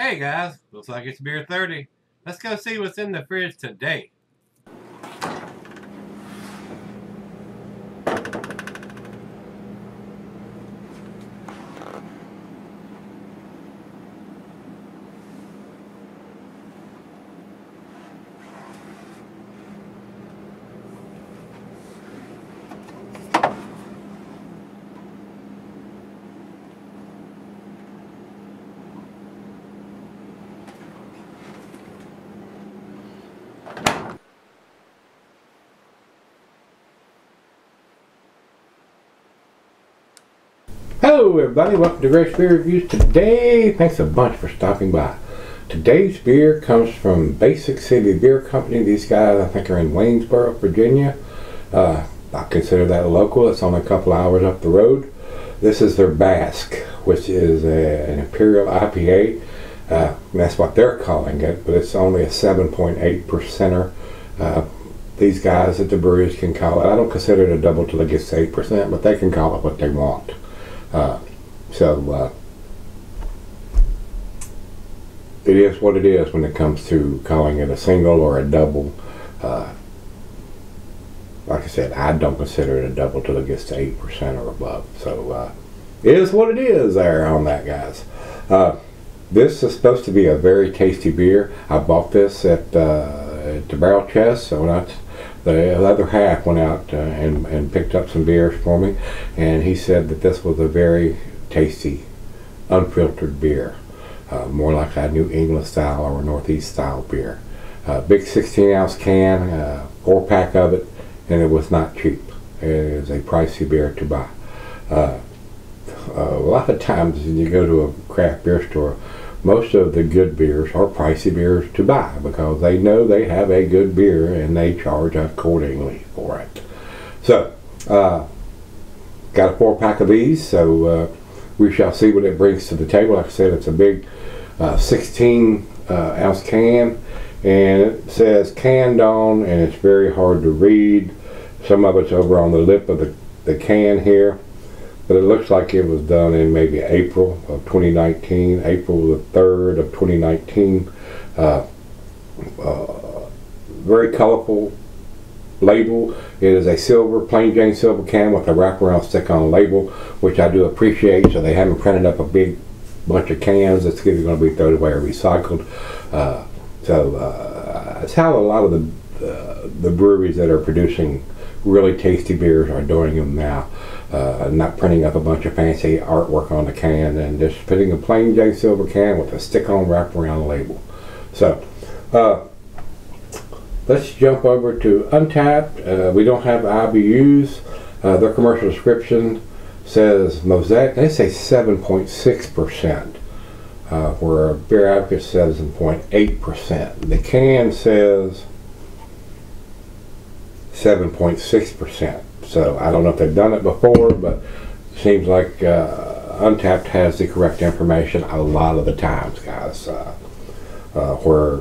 Hey guys, looks like it's beer 30. Let's go see what's in the fridge today. Hello everybody, welcome to Gregsbeerreviews. Today, thanks a bunch for stopping by. Today's beer comes from Basic City Beer Company. These guys I think are in Waynesboro, Virginia. I consider that local. It's only a couple hours up the road. This is their Bask, which is an Imperial IPA. That's what they're calling it, but it's only a 7.8%er. These guys at the breweries can call it. I don't consider it a double till it gets to 8%, but they can call it what they want. It is what it is when it comes to calling it a single or a double. Like I said, I don't consider it a double till it gets to 8% or above. So it is what it is there on that, guys. This is supposed to be a very tasty beer. I bought this at the Barrel Chest, so the other half went out and picked up some beers for me, and he said that this was a very tasty, unfiltered beer, more like a New England style or Northeast style beer. Big 16-ounce can, 4-pack of it, and it was not cheap. It is a pricey beer to buy. A lot of times when you go to a craft beer store, most of the good beers are pricey beers to buy because they know they have a good beer and they charge accordingly for it. So, got a 4-pack of these, so we shall see what it brings to the table. Like I said, it's a big 16-ounce can, and it says canned on, and it's very hard to read. Some of it's over on the lip of the can here. But it looks like it was done in maybe April of 2019, April the 3rd of 2019. Very colorful label. It is a silver, plain Jane silver can with a wraparound stick-on label, which I do appreciate. So they haven't printed up a big bunch of cans that's either going to be thrown away or recycled. That's how a lot of the breweries that are producing really tasty beers are doing them now. Not printing up a bunch of fancy artwork on the can and just putting a plain Jane silver can with a stick-on wraparound label. So let's jump over to Untappd. We don't have IBUs. Their commercial description says Mosaic. They say 7.6%, where Beer Advocate says 7.8%. The can says 7.6%. So I don't know if they've done it before, but it seems like Untappd has the correct information a lot of the times, guys. Where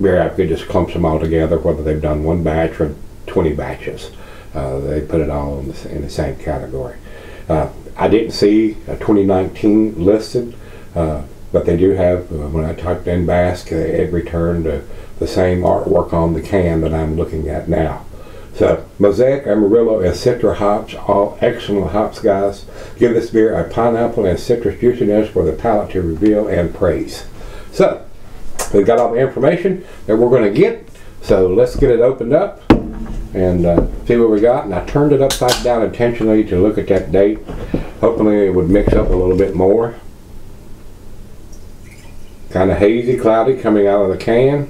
Beer Advocate just clumps them all together, whether they've done one batch or 20 batches. They put it all in the same category. I didn't see a 2019 listed, but they do have, when I typed in Bask, it returned the same artwork on the can that I'm looking at now. So, Mosaic, Amarillo, and Citra hops, all excellent hops, guys. Give this beer a pineapple and citrus juiciness for the palate to reveal and praise. So, we've got all the information that we're going to get. So, let's get it opened up and see what we got. And I turned it upside down intentionally to look at that date. Hopefully it would mix up a little bit more. Kind of hazy, cloudy coming out of the can.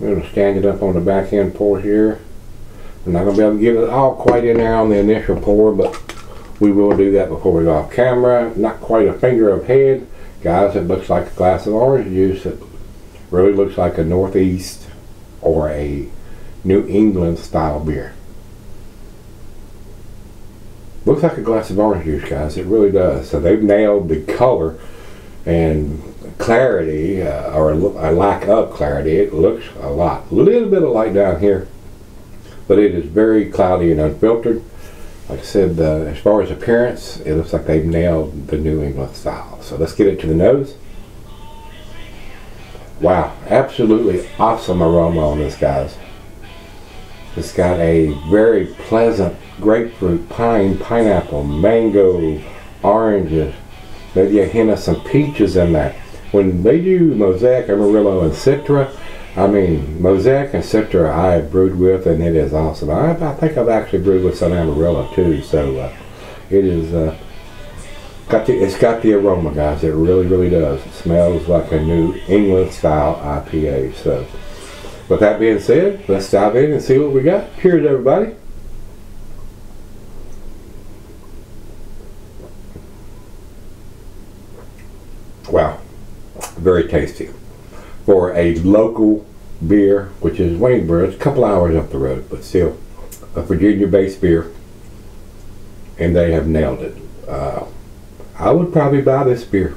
I'm going to stand it up on the back end pour here. I'm not going to be able to get it all quite in there on the initial pour, but we will do that before we go off camera. Not quite a finger of head. Guys, it looks like a glass of orange juice. It really looks like a Northeast or a New England style beer. Looks like a glass of orange juice, guys. It really does. So they've nailed the color and clarity, or a lack of clarity. It looks a little bit of light down here, but it is very cloudy and unfiltered. Like I said, as far as appearance, it looks like they've nailed the New England style. So let's get it to the nose. Wow, absolutely awesome aroma on this, guys. It's got a very pleasant grapefruit, pine, pineapple, mango, oranges, maybe a hint of some peaches in there. When they do Mosaic, Amarillo, and Citra, I mean, Mosaic and Citra I have brewed with, and it is awesome. I think I've actually brewed with some Amarillo too, so it is it's got the aroma, guys. It really, really does. It smells like a New England style IPA. So with that being said, let's dive in and see what we got. Cheers, everybody. Wow, very tasty. For a local beer, which is Waynesboro, it's a couple hours up the road, but still a Virginia-based beer, and they have nailed it. I would probably buy this beer.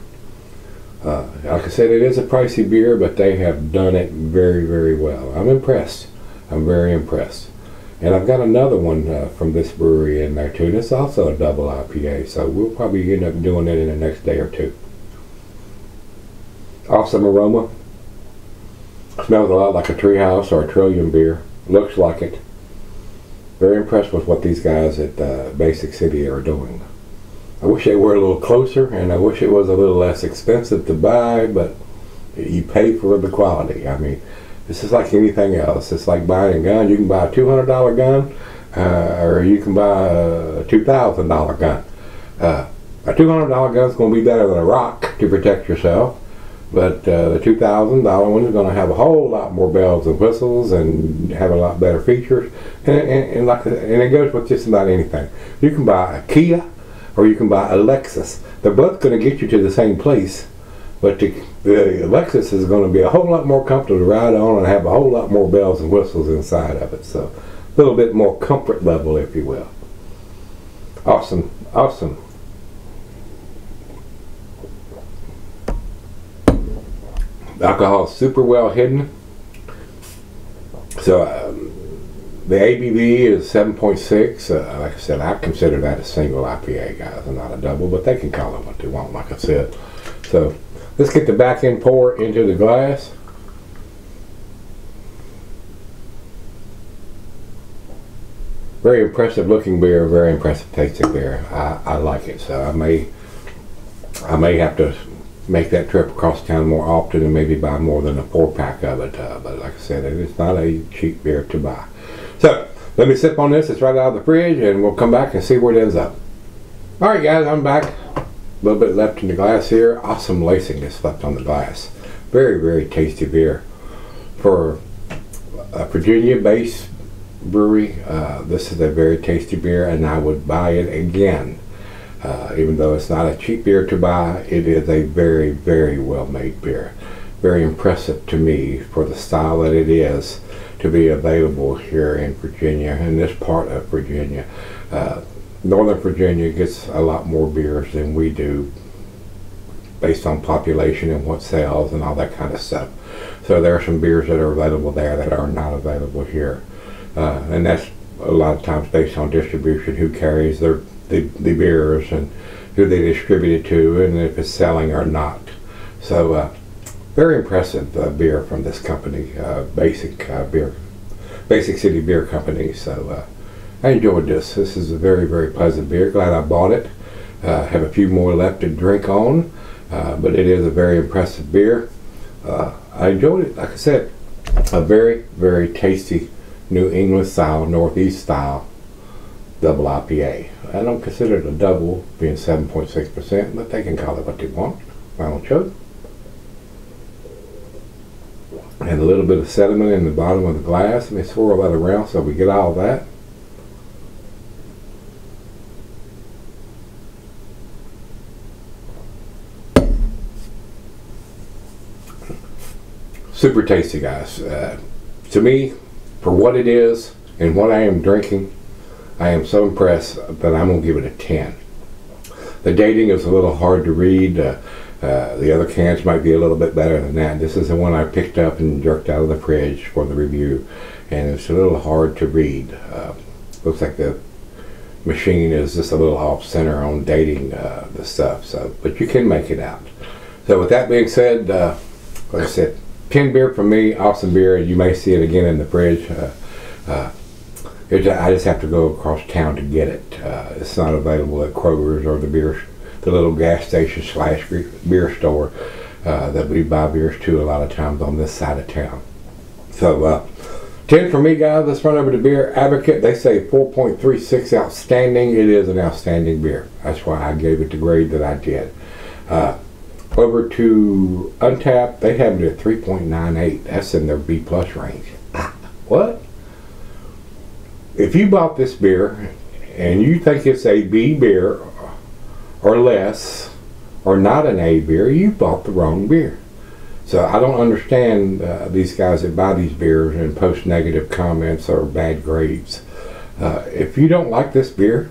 Like I said, it is a pricey beer, but they have done it very, very well. I'm impressed. I'm very impressed. And I've got another one from this brewery in there too, and it's also a double IPA, so we'll probably end up doing it in the next day or two. Awesome aroma. Smells a lot like a Treehouse or a Trillium beer. Looks like it. Very impressed with what these guys at Basic City are doing. I wish they were a little closer, and I wish it was a little less expensive to buy, but you pay for the quality. I mean, this is like anything else. It's like buying a gun. You can buy a $200 gun, or you can buy a $2,000 gun. A $200 gun is going to be better than a rock to protect yourself, but the $2,000 one is going to have a whole lot more bells and whistles and have a lot better features. And it goes with just about anything. You can buy a Kia, or you can buy a Lexus. They're both going to get you to the same place, but the Lexus is going to be a whole lot more comfortable to ride on and have a whole lot more bells and whistles inside of it. So a little bit more comfort level, if you will. Awesome, awesome. Alcohol is super well hidden. So the ABV is 7.6. Like I said, I consider that a single IPA, guys, and not a double, but they can call it what they want, like I said. So let's get the back end pour into the glass. Very impressive looking beer, very impressive tasting beer. I like it, so I may have to make that trip across town more often and maybe buy more than a 4-pack of it. But like I said, it's not a cheap beer to buy. So let me sip on this. It's right out of the fridge, and we'll come back and see where it ends up. All right, guys, I'm back. A little bit left in the glass here. Awesome lacing that's left on the glass. Very, very tasty beer. For a Virginia-based brewery, this is a very tasty beer, and I would buy it again. Even though it's not a cheap beer to buy, it is a very, very well-made beer. Very impressive to me for the style that it is to be available here in Virginia, in this part of Virginia. Northern Virginia gets a lot more beers than we do based on population and what sells and all that kind of stuff. So there are some beers that are available there that are not available here. And that's a lot of times based on distribution, who carries the beers and who they distribute it to, and if it's selling or not. So very impressive beer from this company, Basic City Beer Company. So I enjoyed this. This is a very, very pleasant beer. Glad I bought it. Have a few more left to drink on, but it is a very impressive beer. I enjoyed it. Like I said, a very, very tasty New England style, Northeast style double IPA. I don't consider it a double, being 7.6%, but they can call it what they want. Final chug. And a little bit of sediment in the bottom of the glass. Let me swirl that around so we get all that. Super tasty, guys. To me, for what it is and what I am drinking, I am so impressed that I'm going to give it a 10. The dating is a little hard to read. The other cans might be a little bit better than that. This is the one I picked up and jerked out of the fridge for the review, and it's a little hard to read. Looks like the machine is just a little off center on dating the stuff. So, but you can make it out. So with that being said, like I said, 10 beer from me, awesome beer. You may see it again in the fridge. I just have to go across town to get it. It's not available at Kroger's or the little gas station / beer store that we buy beers to a lot of times on this side of town. So 10 for me, guys. Let's run over to Beer Advocate. They say 4.36 outstanding. It is an outstanding beer. That's why I gave it the grade that I did. Over to Untapped, they have it at 3.98. That's in their B+ range. What? If you bought this beer and you think it's a B beer or less, or not an A beer, you bought the wrong beer. So I don't understand these guys that buy these beers and post negative comments or bad grades. If you don't like this beer,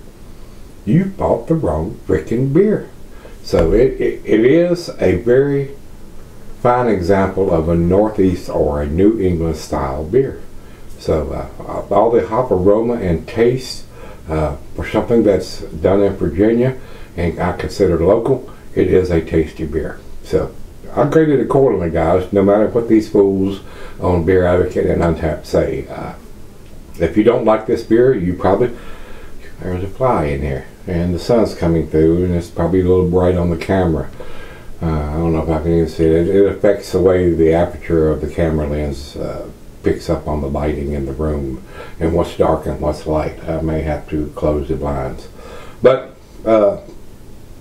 you bought the wrong freaking beer. So it is a very fine example of a Northeast or a New England style beer. So all the hop aroma and taste for something that's done in Virginia and I consider local, it is a tasty beer. So I grade it accordingly, guys, no matter what these fools on Beer Advocate and Untapped say. If you don't like this beer, there's a fly in here and the sun's coming through and it's probably a little bright on the camera. I don't know if I can even see it. It affects the way the aperture of the camera lens picks up on the lighting in the room and what's dark and what's light. I may have to close the blinds. But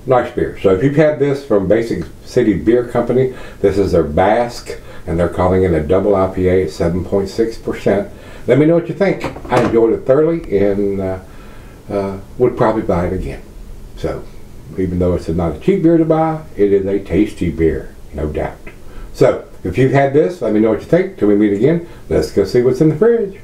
nice beer. So if you've had this from Basic City Beer Company, this is their Bask, and they're calling it a double IPA at 7.6%. Let me know what you think. I enjoyed it thoroughly and would probably buy it again. So even though it's not a cheap beer to buy, it is a tasty beer, no doubt. So if you've had this, let me know what you think. Till we meet again, let's go see what's in the fridge.